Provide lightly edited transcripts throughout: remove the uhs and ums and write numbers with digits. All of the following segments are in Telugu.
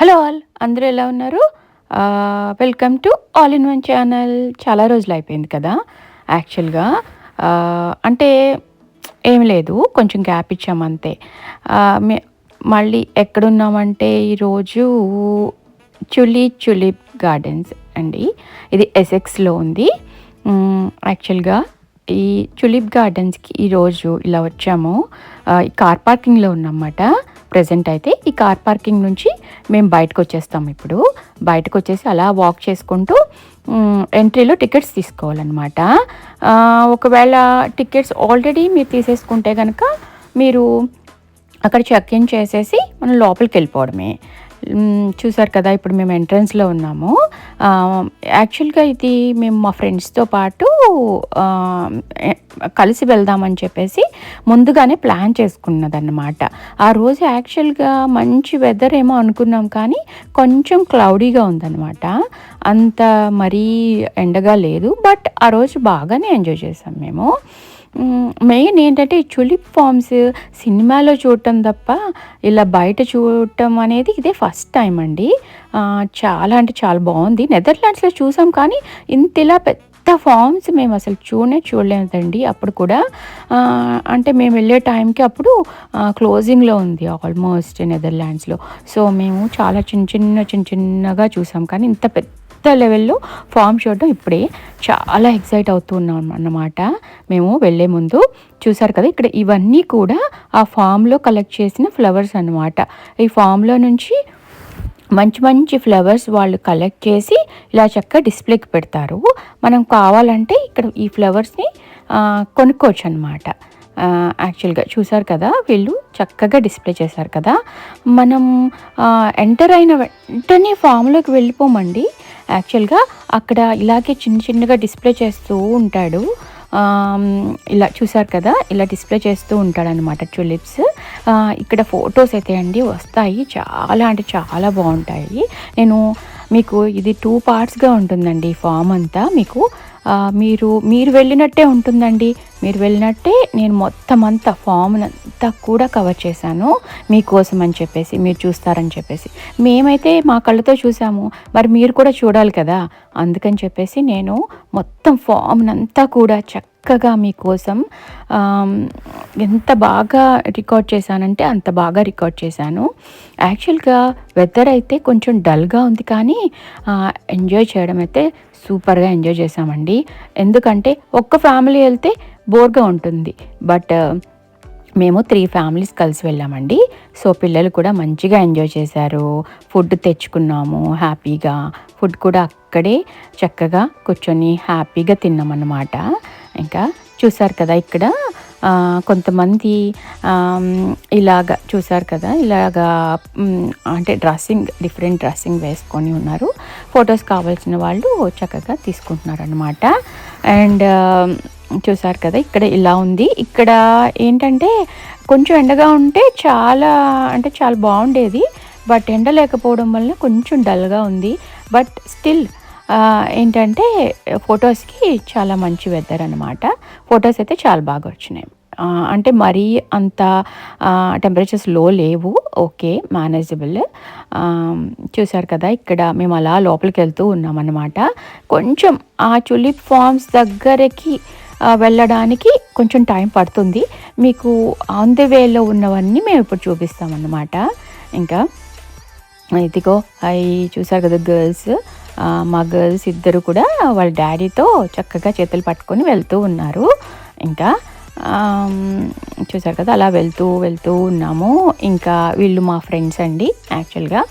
హలో ఆల్, అందరూ ఎలా ఉన్నారు? Welcome to all in one channel. చాలా రోజులు అయిపోయింది కదా యాక్చువల్గా. అంటే ఏం లేదు, కొంచెం గ్యాప్ ఇచ్చాము అంతే. మళ్ళీ ఎక్కడున్నామంటే ఈరోజు చులిప్ గార్డెన్స్ అండి. ఇది ఎసెక్స్లో ఉంది. యాక్చువల్గా ఈ చులిప్ గార్డెన్స్కి ఈరోజు ఇలా వచ్చాము. ఈ కార్ పార్కింగ్లో ఉన్నమాట ప్రజెంట్. అయితే ఈ కార్ పార్కింగ్ నుంచి మేము బయటకు వచ్చేస్తాము. ఇప్పుడు బయటకు వచ్చేసి అలా వాక్ చేసుకుంటూ ఎంట్రీలో టికెట్స్ తీసుకోవాలన్నమాట. ఒకవేళ టికెట్స్ ఆల్రెడీ మీరు తీసేసుకుంటే కనుక మీరు అక్కడ చెక్ ఇన్ చేసేసి మనం లోపలికి వెళ్ళిపోవడమే. చూసారు కదా, ఇప్పుడు మేము ఎంట్రన్స్లో ఉన్నాము. యాక్చువల్గా ఇది మేము మా ఫ్రెండ్స్తో పాటు కలిసి వెళ్దామని చెప్పేసి ముందుగానే ప్లాన్ చేసుకున్నదన్నమాట. ఆ రోజు యాక్చువల్గా మంచి వెదర్ ఏమో అనుకున్నాం, కానీ కొంచెం క్లౌడీగా ఉందన్నమాట. అంత మరీ ఎండగా లేదు, బట్ ఆ రోజు బాగానే ఎంజాయ్ చేసాం మేము. మెయిన్ ఏంటంటే ఈ చులిప్ ఫామ్స్ సినిమాలో చూడటం తప్ప ఇలా బయట చూడటం అనేది ఇదే ఫస్ట్ టైం అండి. చాలా అంటే చాలా బాగుంది. నెదర్లాండ్స్లో చూసాం, కానీ ఇంతలా పెద్ద ఫామ్స్ మేము అసలు చూడలేదండి. అప్పుడు కూడా అంటే మేము వెళ్ళే టైంకి అప్పుడు క్లోజింగ్లో ఉంది ఆల్మోస్ట్ నెదర్లాండ్స్లో. సో మేము చాలా చిన్నగా చూసాం, కానీ ఇంత పెద్ద లెవెల్లో ఫామ్ చూడడం ఇప్పుడే చాలా ఎక్సైట్ అవుతున్నాం అన్నమాట. మేము వెళ్ళే ముందు చూసారు కదా, ఇక్కడ ఇవన్నీ కూడా ఆ ఫామ్లో కలెక్ట్ చేసిన ఫ్లవర్స్ అన్నమాట. ఈ ఫామ్లో నుంచి మంచి ఫ్లవర్స్ వాళ్ళు కలెక్ట్ చేసి ఇలా చక్కగా డిస్ప్లేకి పెడతారు. మనం కావాలంటే ఇక్కడ ఈ ఫ్లవర్స్ని కొనుక్కోవచ్చు అన్నమాట. యాక్చువల్గా చూసారు కదా, వీళ్ళు చక్కగా డిస్ప్లే చేశారు కదా. మనం ఎంటర్ అయిన వెంటనే ఫామ్లోకి వెళ్ళిపోమండి. యాక్చువల్గా అక్కడ ఇలాగే చిన్నగా డిస్ప్లే చేస్తూ ఉంటాడు. ఇలా చూసారు కదా, ఇలా డిస్ప్లే చేస్తూ ఉంటాడనమాట చులిప్స్. ఇక్కడ ఫొటోస్ అయితే అండి వస్తాయి, చాలా అంటే చాలా బాగుంటాయి. నేను మీకు ఇది 2 పార్ట్స్గా ఉంటుందండి ఈ ఫామ్ అంతా. మీకు మీరు వెళ్ళినట్టే ఉంటుందండి. మీరు వెళ్ళినట్టే నేను మొత్తం అంతా ఫామ్ అంతా కూడా కవర్ చేశాను మీకోసం అని చెప్పేసి, మీరు చూస్తారని చెప్పేసి. మేమైతే మా కళ్ళతో చూసాము, మరి మీరు కూడా చూడాలి కదా. అందుకని చెప్పేసి నేను మొత్తం ఫామ్ అంతా కూడా చక్కగా మీకోసం ఎంత బాగా రికార్డ్ చేశానంటే అంత బాగా రికార్డ్ చేశాను. యాక్చువల్గా వెదర్ అయితే కొంచెం డల్గా ఉంది, కానీ ఎంజాయ్ చేయడం అయితే సూపర్గా ఎంజాయ్ చేసామండి. ఎందుకంటే ఒక్క ఫ్యామిలీ వెళ్తే బోర్గా ఉంటుంది, బట్ మేము 3 ఫ్యామిలీస్ కలిసి వెళ్ళామండి. సో పిల్లలు కూడా మంచిగా ఎంజాయ్ చేశారు. ఫుడ్ తెచ్చుకున్నాము హ్యాపీగా. ఫుడ్ కూడా అక్కడే చక్కగా కూర్చొని హ్యాపీగా తిన్నామన్నమాట. ఇంకా చూసారు కదా, ఇక్కడ కొంతమంది ఇలాగా చూసారు కదా, ఇలాగా అంటే డిఫరెంట్ డ్రెస్సింగ్ వేసుకొని ఉన్నారు. ఫొటోస్ కావాల్సిన వాళ్ళు చక్కగా తీసుకుంటున్నారు అన్నమాట. అండ్ చూసారు కదా, ఇక్కడ ఇలా ఉంది. ఇక్కడ ఏంటంటే కొంచెం ఎండగా ఉంటే చాలా బాగుండేది, బట్ ఎండ లేకపోవడం వల్ల కొంచెం డల్గా ఉంది. బట్ స్టిల్ ఏంటంటే ఫొటోస్కి చాలా మంచి వెదర్ అనమాట. ఫొటోస్ అయితే చాలా బాగా వచ్చినాయి. అంటే మరీ అంత టెంపరేచర్స్ లో లేవు, ఓకే, మేనేజబుల్. చూసారు కదా, ఇక్కడ మేము అలా లోపలికి వెళ్తూ ఉన్నామన్నమాట. కొంచెం ఆ చులిప్ ఫామ్స్ దగ్గరికి వెళ్ళడానికి కొంచెం టైం పడుతుంది. మీకు ఆన్ ది వేలో ఉన్నవన్నీ మేము ఇప్పుడు చూపిస్తామన్నమాట. ఇంకా ఇదిగో అవి చూసారు కదా గర్ల్స్, మా గర్ల్స్ ఇద్దరు కూడా వాళ్ళ డాడీతో చక్కగా చేతులు పట్టుకొని వెళ్తూ ఉన్నారు. ఇంకా చూసారు కదా, అలా వెళ్తూ ఉన్నాము. ఇంకా వీళ్ళు మా ఫ్రెండ్స్ అండి యాక్చువల్గా.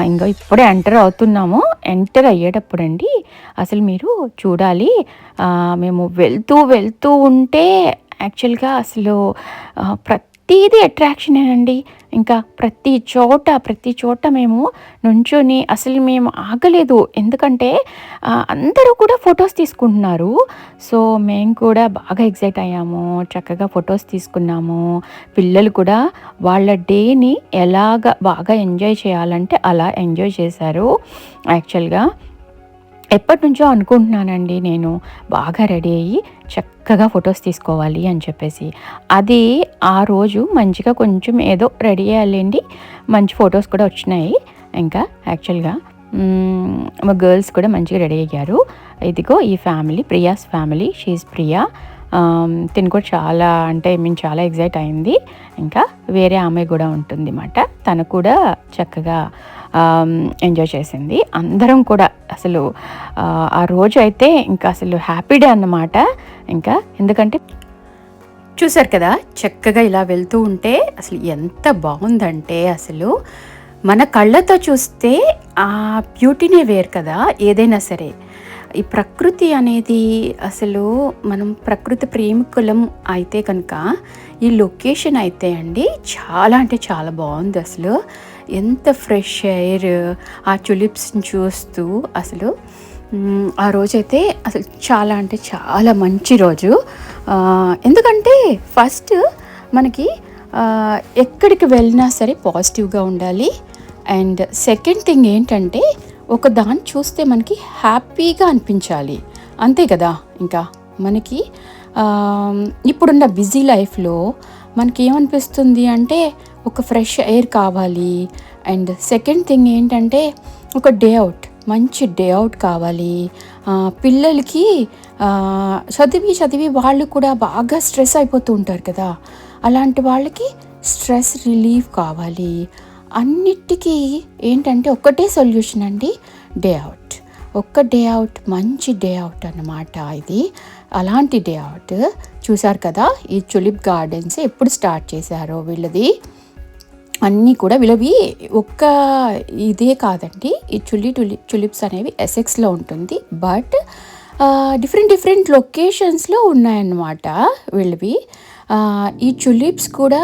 ఇంకా ఇప్పుడే ఎంటర్ అయ్యేటప్పుడు అండి అసలు మీరు చూడాలి. మేము వెళ్తూ ఉంటే యాక్చువల్గా అసలు ప్రతిదీ అట్రాక్షనేనండి. ఇంకా ప్రతి చోట మేము నుంచొని అసలు మేము ఆగలేదు, ఎందుకంటే అందరూ కూడా ఫొటోస్ తీసుకుంటున్నారు. సో మేము కూడా బాగా ఎక్సైట్ అయ్యాము, చక్కగా ఫొటోస్ తీసుకున్నాము. పిల్లలు కూడా వాళ్ళ డేని ఎలాగ బాగా ఎంజాయ్ చేయాలంటే అలా ఎంజాయ్ చేశారు. యాక్చువల్గా ఎప్పటి నుంచో అనుకుంటున్నానండి నేను బాగా రెడీ అయ్యి చక్కగా ఫొటోస్ తీసుకోవాలి అని చెప్పేసి. అది ఆ రోజు మంచిగా కొంచెం ఏదో రెడీ అయ్యాలండి, మంచి ఫొటోస్ కూడా వచ్చినాయి. ఇంకా యాక్చువల్గా మా గర్ల్స్ కూడా మంచిగా రెడీ అయ్యారు. ఇదిగో ఈ family, Priya's family. She Priya. తిను కూడా చాలా అంటే చాలా ఎగ్జైట్ అయింది. ఇంకా వేరే ఆమె కూడా ఉంటుంది అన్నమాట. తను కూడా చక్కగా ఎంజాయ్ చేసింది. అందరం కూడా అసలు ఆ రోజు అయితే ఇంకా అసలు హ్యాపీ డే అన్నమాట. ఇంకా ఎందుకంటే చూసారు కదా, చక్కగా ఇలా వెళ్తూ ఉంటే అసలు ఎంత బాగుందంటే అసలు మన కళ్ళతో చూస్తే ఆ బ్యూటీనే వేరు కదా. ఏదైనా సరే ఈ ప్రకృతి అనేది అసలు మనం ప్రకృతి ప్రేమికులం అయితే కనుక ఈ లొకేషన్ అయితే అండి చాలా అంటే చాలా బాగుంది. అసలు ఎంత ఫ్రెష్ ఎయిర్, ఆ టులిప్స్ని చూస్తూ అసలు ఆ రోజైతే అసలు చాలా అంటే చాలా మంచి రోజు. ఎందుకంటే ఫస్ట్ మనకి ఎక్కడికి వెళ్ళినా సరే పాజిటివ్గా ఉండాలి. అండ్ సెకండ్ థింగ్ ఏంటంటే ఒక దాన్ని చూస్తే మనకి హ్యాపీగా అనిపించాలి, అంతే కదా. ఇంకా మనకి ఇప్పుడున్న బిజీ లైఫ్లో మనకి ఏమనిపిస్తుంది అంటే ఒక ఫ్రెష్ ఎయిర్ కావాలి. అండ్ సెకండ్ థింగ్ ఏంటంటే ఒక డే అవుట్, మంచి డే అవుట్ కావాలి. పిల్లలకి చదివి వాళ్ళు కూడా బాగా స్ట్రెస్ అయిపోతూ ఉంటారు కదా, అలాంటి వాళ్ళకి స్ట్రెస్ రిలీఫ్ కావాలి. అన్నిటికీ ఏంటంటే ఒక్కటే సొల్యూషన్ అండి, డే అవుట్. ఒక్క డే అవుట్, మంచి డే అవుట్ అన్నమాట ఇది. అలాంటి డే అవుట్ చూసారు కదా. ఈ టులిప్ గార్డెన్స్ ఎప్పుడు స్టార్ట్ చేశారో వీళ్ళది అన్నీ కూడా వీళ్ళవి ఒక్క ఇదే కాదండి. ఈ టులిప్స్ అనేవి ఎసెక్స్లో ఉంటుంది, బట్ డిఫరెంట్ లొకేషన్స్లో ఉన్నాయన్నమాట వీళ్ళవి. ఈ టులిప్స్ కూడా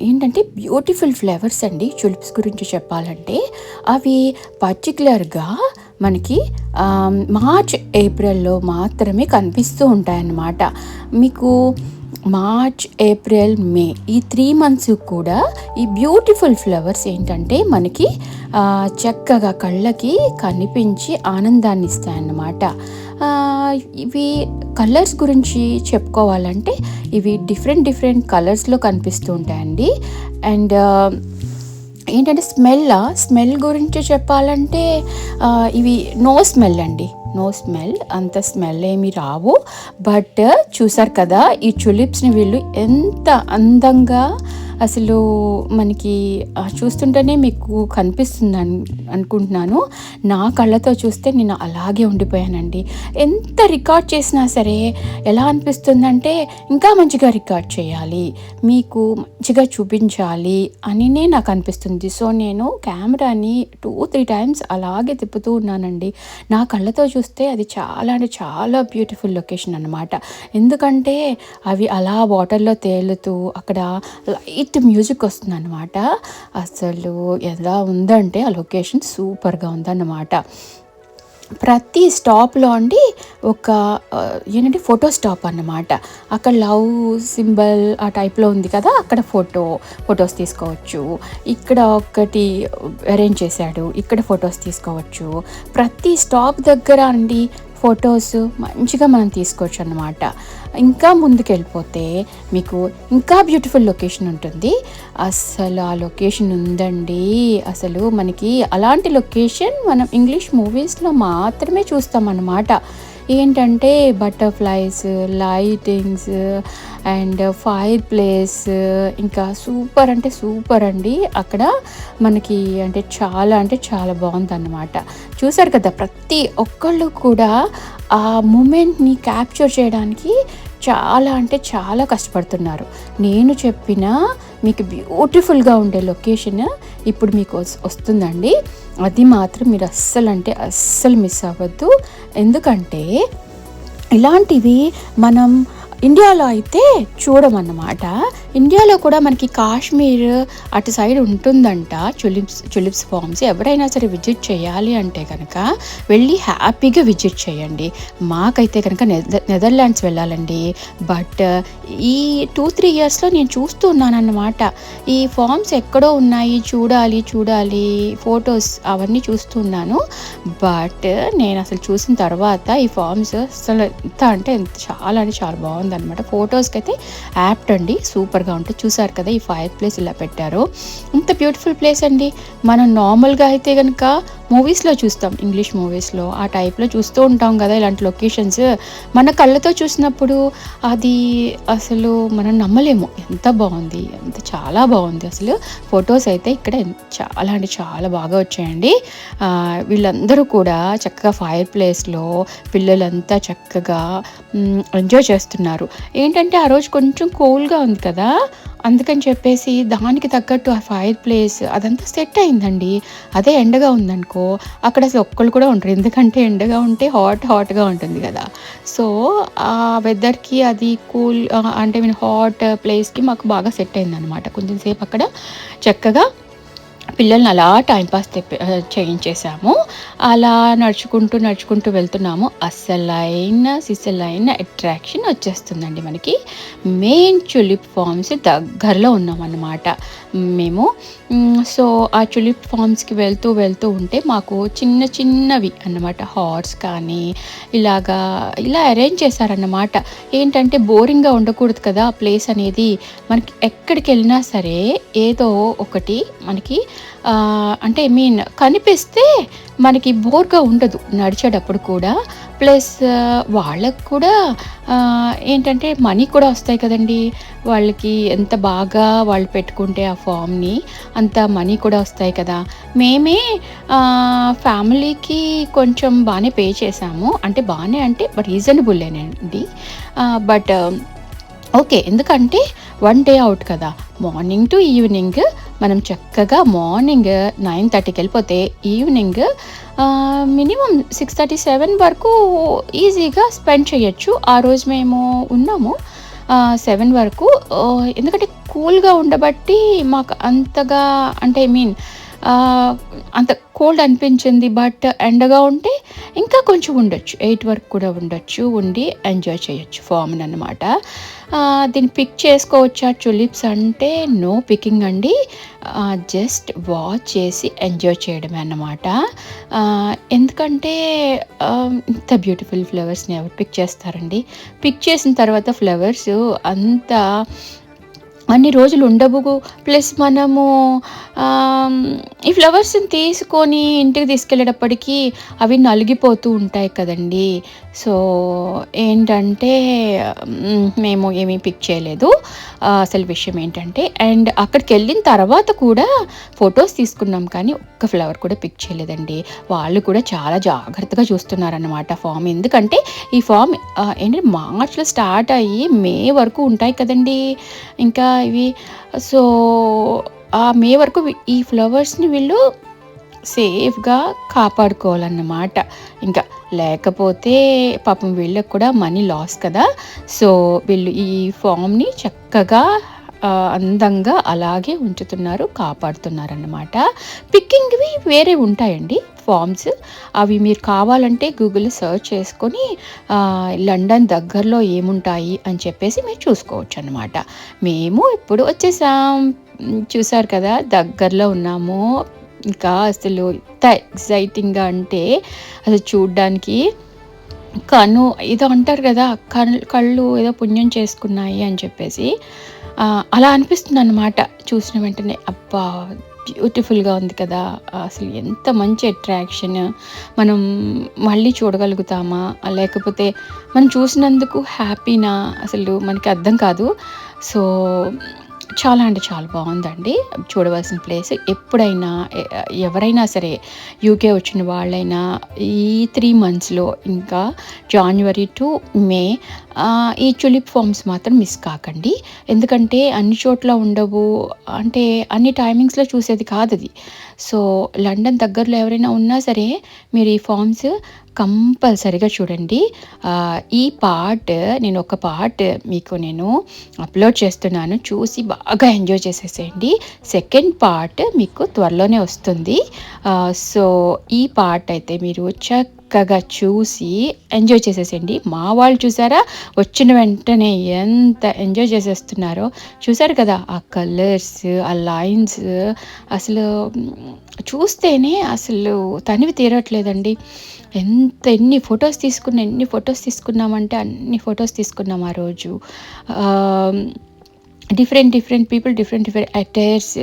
ఏంటంటే బ్యూటిఫుల్ ఫ్లవర్స్ అండి. టులిప్స్ గురించి చెప్పాలంటే అవి పర్టికులర్గా మనకి మార్చ్ ఏప్రిల్లో మాత్రమే కనిపిస్తూ ఉంటాయన్నమాట. మీకు మార్చ్ ఏప్రిల్ మే ఈ 3 months కూడా ఈ బ్యూటిఫుల్ ఫ్లవర్స్ ఏంటంటే మనకి చక్కగా కళ్ళకి కనిపించి ఆనందాన్ని ఇస్తాయన్నమాట. ఇవి కలర్స్ గురించి చెప్పుకోవాలంటే ఇవి డిఫరెంట్ కలర్స్లో కనిపిస్తూ ఉంటాయండి. అండ్ ఏంటంటే స్మెల్ గురించి చెప్పాలంటే ఇవి నో స్మెల్ అండి, నో స్మెల్, అంత స్మెల్ ఏమి రావు. బట్ చూసారు కదా ఈ టులిప్స్ని వీళ్ళు ఎంత అందంగా అసలు మనకి చూస్తుంటేనే మీకు కనిపిస్తుంది అనుకుంటున్నాను. నా కళ్ళతో చూస్తే నేను అలాగే ఉండిపోయానండి. ఎంత రికార్డ్ చేసినా సరే ఎలా అనిపిస్తుందంటే ఇంకా మంచిగా రికార్డ్ చేయాలి, మీకు మంచిగా చూపించాలి అనినే నాకు అనిపిస్తుంది. సో నేను కెమెరాని 2-3 times అలాగే తిప్పుతూ ఉన్నానండి. నా కళ్ళతో చూస్తే అది చాలా అంటే చాలా బ్యూటిఫుల్ లొకేషన్ అన్నమాట. ఎందుకంటే అవి అలా వాటర్లో తేలుతూ అక్కడ లైట్ మ్యూజిక్ వస్తుంది అనమాట. అసలు ఎలా ఉందంటే ఆ లొకేషన్ సూపర్గా ఉందన్నమాట. ప్రతి స్టాప్లో అండి ఒక ఏంటంటే ఫోటో స్టాప్ అన్నమాట. అక్కడ లవ్ సింబల్ ఆ టైప్లో ఉంది కదా, అక్కడ ఫొటోస్ తీసుకోవచ్చు. ఇక్కడ ఒకటి అరేంజ్ చేశాడు, ఇక్కడ ఫొటోస్ తీసుకోవచ్చు. ప్రతి స్టాప్ దగ్గర అండి ఫొటోస్ మంచిగా మనం తీసుకోవచ్చు అన్నమాట. ఇంకా ముందుకు వెళ్ళిపోతే మీకు ఇంకా బ్యూటిఫుల్ లొకేషన్ ఉంటుంది. అసలు ఆ లొకేషన్ ఉందండి. అసలు మనకి అలాంటి లొకేషన్ మనం ఇంగ్లీష్ మూవీస్లో మాత్రమే చూస్తాం అన్నమాట. ఏంటంటే butterflies, lightings and fire place, ఇంకా సూపర్ అంటే సూపర్ అండి. అక్కడ మనకి అంటే చాలా బాగుందన్నమాట. చూసారు కదా, ప్రతి ఒక్కళ్ళు కూడా ఆ మూమెంట్ని క్యాప్చర్ చేయడానికి చాలా అంటే చాలా కష్టపడుతున్నారు. నేను చెప్పిన మీకు బ్యూటిఫుల్గా ఉండే లొకేషన్ ఇప్పుడు మీకు వస్తుందండి. అది మాత్రం మీరు అస్సలు మిస్ అవ్వద్దు. ఎందుకంటే ఇలాంటివి మనం ఇండియాలో అయితే చూడమన్నమాట. ఇండియాలో కూడా మనకి కాశ్మీర్ అటు సైడ్ ఉంటుందంట టులిప్స్ ఫార్మ్స్. ఎవరైనా సరే విజిట్ చేయాలి అంటే కనుక వెళ్ళి హ్యాపీగా విజిట్ చేయండి. మాకైతే కనుక నెదర్లాండ్స్ వెళ్ళాలండి. బట్ ఈ 2-3 yearsలో నేను చూస్తూ ఉన్నానన్నమాట. ఈ ఫార్మ్స్ ఎక్కడో ఉన్నాయి, చూడాలి ఫొటోస్ అవన్నీ చూస్తున్నాను. బట్ నేను అసలు చూసిన తర్వాత ఈ ఫార్మ్స్ అసలు ఎంత చాలా బాగుంది బాగుందనమాట. ఫొటోస్కి అయితే యాప్ట్ అండి, సూపర్గా ఉంటుంది. చూసారు కదా ఈ ఫైర్ ప్లేస్ ఇలా పెట్టారు, ఇంత బ్యూటిఫుల్ ప్లేస్ అండి. మనం నార్మల్గా అయితే కనుక మూవీస్లో చూస్తాం, ఇంగ్లీష్ మూవీస్లో ఆ టైప్లో చూస్తూ ఉంటాం కదా ఇలాంటి లొకేషన్స్. మన కళ్ళతో చూసినప్పుడు అది అసలు మనం నమ్మలేము, ఎంత బాగుంది, ఎంత చాలా బాగుంది అసలు. ఫొటోస్ అయితే ఇక్కడ చాలా అంటే చాలా బాగా వచ్చాయండి. వీళ్ళందరూ కూడా చక్కగా ఫైర్ ప్లేస్లో పిల్లలంతా చక్కగా ఎంజాయ్ చేస్తున్నారు. ఏంటంటే ఆ రోజు కొంచెం కూల్గా ఉంది కదా, అందుకని చెప్పేసి దానికి తగ్గట్టు ఆ ఫైర్ ప్లేస్ అదంతా సెట్ అయిందండి. అదే ఎండగా ఉందనుకో అక్కడ అసలు ఒక్కళ్ళు కూడా ఉండరు, ఎందుకంటే ఎండగా ఉంటే హాట్గా ఉంటుంది కదా. సో ఆ వెదర్కి అది కూల్ అంటే హాట్ ప్లేస్కి మాకు బాగా సెట్ అయిందనమాట. కొంచెం సేపు అక్కడ చక్కగా పిల్లల్ని అలా టైంపాస్ చేయించేసాము. అలా నడుచుకుంటూ వెళ్తున్నాము. సిసలైన అట్రాక్షన్ వచ్చేస్తుందండి మనకి. మెయిన్ టులిప్ ఫార్మ్స్ దగ్గరలో ఉన్నామన్నమాట మేము. సో ఆ టులిప్ ఫార్మ్స్కి వెళ్తూ ఉంటే మాకు చిన్నవి అన్నమాట, హార్స్ కానీ ఇలా అరేంజ్ చేశారన్నమాట. ఏంటంటే బోరింగ్గా ఉండకూడదు కదా ఆ ప్లేస్ అనేది. మనకి ఎక్కడికి వెళ్ళినా సరే ఏదో ఒకటి మనకి అంటే కనిపిస్తే మనకి బోర్గా ఉండదు నడిచేటప్పుడు కూడా. ప్లస్ వాళ్ళకు కూడా ఏంటంటే మనీ కూడా వస్తాయి కదండి, వాళ్ళకి ఎంత బాగా వాళ్ళు పెట్టుకుంటే ఆ ఫామ్ని అంత మనీ కూడా వస్తాయి కదా. మేమే ఫ్యామిలీకి కొంచెం బాగానే పే చేసాము, అంటే బాగానే అంటే రీజనబుల్లేనండి. బట్ ఓకే, ఎందుకంటే 1 డే అవుట్ కదా, మార్నింగ్ టు ఈవినింగ్ మనం చక్కగా మార్నింగ్ 9:30కి వెళ్ళిపోతే ఈవినింగ్ మినిమం 6:37 వరకు ఈజీగా స్పెండ్ చేయొచ్చు. ఆ రోజు మేము ఉన్నాము 7 వరకు, ఎందుకంటే కూల్గా ఉండబట్టి మాకు అంతగా అంటే అంత కోల్డ్ అనిపించింది. బట్ ఎండగా ఉంటే ఇంకా కొంచెం ఉండొచ్చు, 8 వరకు కూడా ఉండొచ్చు, ఉండి ఎంజాయ్ చేయొచ్చు ఫామ్ని అన్నమాట. దీన్ని పిక్ చేసుకోవచ్చా టులిప్స్ అంటే నో పికింగ్ అండి, జస్ట్ వాచ్ చేసి ఎంజాయ్ చేయడమే అన్నమాట. ఎందుకంటే ఇంత బ్యూటిఫుల్ ఫ్లవర్స్ని ఎవరు పిక్ చేస్తారండి? పిక్ చేసిన తర్వాత ఫ్లవర్స్ అంతా అన్ని రోజులు ఉండవు. ప్లస్ మనము ఈ ఫ్లవర్స్ని తీసుకొని ఇంటికి తీసుకెళ్ళేటప్పటికీ అవి నలిగిపోతూ ఉంటాయి కదండి. సో ఏంటంటే మేము ఏమీ పిక్ చేయలేదు. అసలు విషయం ఏంటంటే, అండ్ అక్కడికి వెళ్ళిన తర్వాత కూడా ఫొటోస్ తీసుకున్నాం కానీ ఒక్క ఫ్లవర్ కూడా పిక్ చేయలేదండి. వాళ్ళు కూడా చాలా జాగ్రత్తగా చూస్తున్నారన్నమాట ఫామ్. ఎందుకంటే ఈ ఫామ్ ఏంటంటే మార్చ్లో స్టార్ట్ అయ్యి మే వరకు ఉంటాయి కదండి ఇంకా ఇవి. సో ఆ మే వరకు ఈ ఫ్లవర్స్ని వీళ్ళు సేఫ్గా కాపాడుకోవాలన్నమాట. ఇంకా లేకపోతే పాపం వీళ్ళకి కూడా మనీ లాస్ కదా. సో వీళ్ళు ఈ ఫామ్ని చక్కగా అందంగా అలాగే ఉంచుతున్నారు, కాపాడుతున్నారన్నమాట. పిక్కింగ్వి వేరే ఉంటాయండి ఫామ్స్, అవి మీరు కావాలంటే గూగుల్లో సెర్చ్ చేసుకొని లండన్ దగ్గరలో ఏముంటాయి అని చెప్పేసి మీరు చూసుకోవచ్చు అన్నమాట. మేము ఇప్పుడు వచ్చేసాం, చూసారు కదా దగ్గరలో ఉన్నాము. ఇంకా అసలు ఎంత ఎక్సైటింగ్గా అంటే అసలు చూడ్డానికి ఏదో అంటారు కదా, కళ్ళు ఏదో పుణ్యం చేసుకున్నాయి అని చెప్పేసి అలా అనిపిస్తుంది అన్నమాట. చూసిన వెంటనే అబ్బా బ్యూటిఫుల్గా ఉంది కదా, అసలు ఎంత మంచి అట్రాక్షన్. మనం మళ్ళీ చూడగలుగుతామా లేకపోతే మనం చూసినందుకు హ్యాపీనా అసలు మనకి అర్థం కాదు. సో చాలా అంటే చాలా బాగుందండి, చూడవలసిన ప్లేస్. ఎప్పుడైనా ఎవరైనా సరే యూకే వచ్చిన వాళ్ళైనా ఈ 3 monthsలో ఇంకా జాన్వరి టు మే ఈ టులిప్ ఫామ్స్ మాత్రం మిస్ కాకండి. ఎందుకంటే అన్ని చోట్ల ఉండవు, అంటే అన్ని టైమింగ్స్లో చూసేది కాదు అది. సో లండన్ దగ్గరలో ఎవరైనా ఉన్నా సరే మీరు ఈ ఫామ్స్ కంపల్సరిగా చూడండి. ఈ పార్ట్ నేను ఒక పార్ట్ మీకు నేను అప్లోడ్ చేస్తున్నాను, చూసి బాగా ఎంజాయ్ చేసేసేయండి. సెకండ్ పార్ట్ మీకు త్వరలోనే వస్తుంది. సో ఈ పార్ట్ అయితే మీరు చక్కగా చూసి ఎంజాయ్ చేసేసేయండి. మా వాళ్ళు చూసారా వచ్చిన వెంటనే ఎంత ఎంజాయ్ చేసేస్తున్నారో చూసారు కదా. ఆ కలర్స్, ఆ లైన్స్ అసలు చూస్తేనే అసలు తనివి తీరట్లేదండి. ఎన్ని ఫొటోస్ తీసుకున్నామంటే అన్ని ఫొటోస్ తీసుకున్నాం ఆ రోజు. Different people, different attires.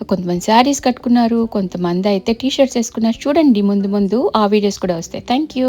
కొంతమంది శారీస్ కట్టుకున్నారు, కొంతమంది అయితే టీ షర్ట్స్ వేసుకున్నారు. చూడండి, ముందు ఆ వీడియోస్ కూడా వస్తాయి. Thank you.